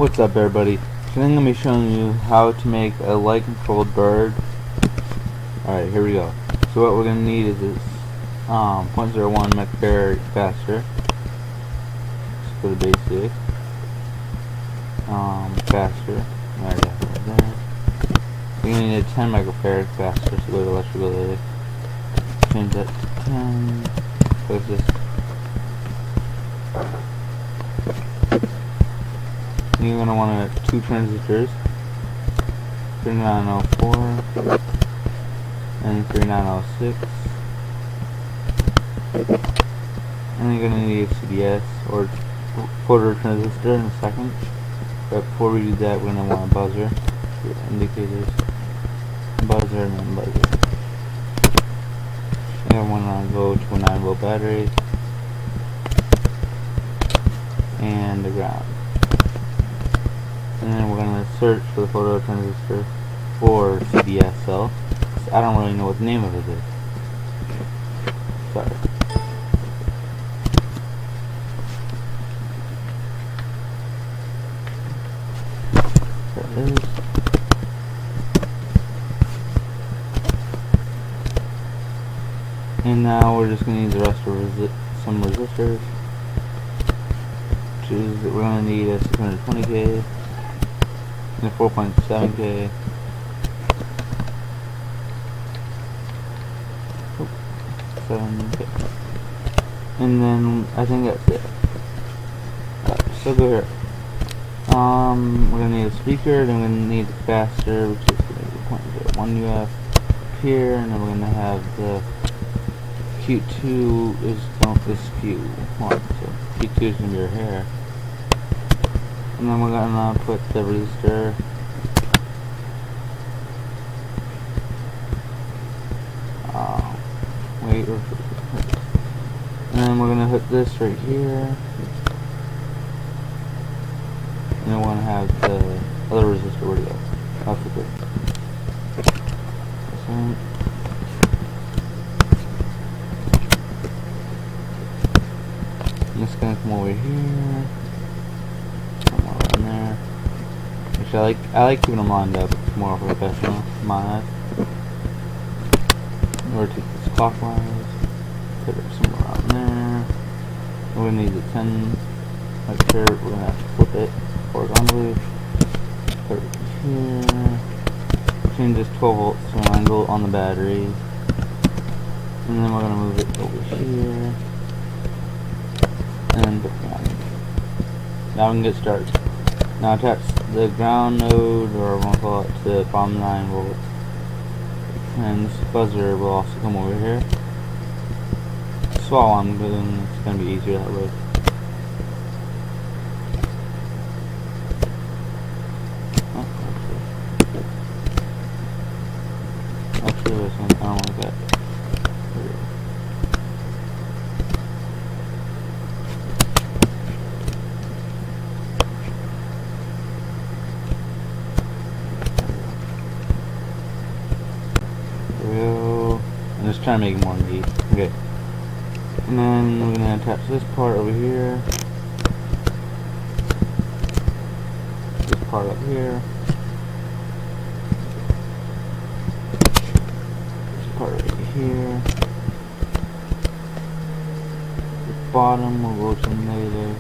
What's up, everybody? Today I'm going to be showing you how to make a light controlled bird. Alright, here we go. So what we're going to need is this 0.01 McFarad capacitor. Let's go to basic. Capacitor. Alright, got it right there. We're going to need a 10 microfarad capacitor, so go to electrical. Change that to 10. Close this. You're going to want two transistors, 3904 and 3906, and you're going to need a CDS or photo transistor in a second. But before we do that, we're going to want a buzzer, indicators, buzzer, and then buzzer. And I want to go to a 9-volt battery and the ground. And then we're going to search for the photo transistor for CDS cell. I don't really know what the name of it is. Sorry. There it is. And now we're just going to need the rest of some resistors. We're going to need a 620K. And a 4.7K. 7K. And then I think that's it. So go here. We're gonna need a speaker, then we're gonna need the capacitor, which is gonna be 0.01 UF here, and then we're gonna have the Q2 is Q1, so Q2 is gonna be your hair. And then we're gonna put the resistor and then we're gonna hit this right here, and then we're gonna have the other resistor. Where to go? That's the good. I'm just gonna come over here. There. Actually, I like keeping them lined up. It's more professional in my eyes. Or take this clockwise, put it somewhere around there. We're gonna need the 10 right here. We're gonna have to flip it horizontally. Put it here. Change this 12 volts to an angle on the battery, and then we're gonna move it over here, and put it on. Now we can get started. Now attach the ground node, or we'll call it, to bottom 9 volts. And this buzzer will also come over here. So while I'm doing, it's going to be easier that way. Oh, actually this one, I don't like that. I'm just trying to make it more neat. Okay. And then we're going to attach this part over here. This part up here. This part right here. The bottom will go to negative.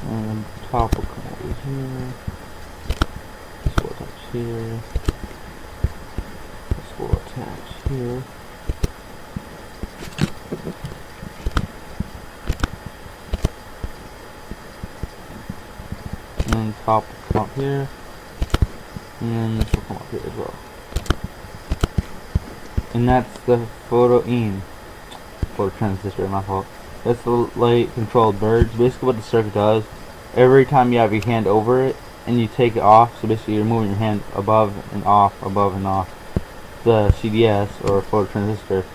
And then the top will come over here. This will attach here. Will attach here. And then top will come up here. And then this will come up here as well. And that's the photo transistor, my fault. That's the light controlled birds. Basically what the circuit does, every time you have your hand over it and you take it off, so basically you're moving your hand above and off the CDS or photo transistor,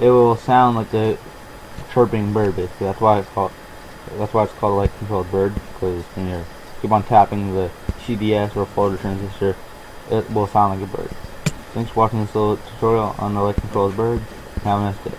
it will sound like a chirping bird. Basically, that's why it's called a light controlled bird, because when you keep on tapping the CDS or photo transistor, it will sound like a bird. Thanks for watching this little tutorial on the light controlled bird. Have a nice day.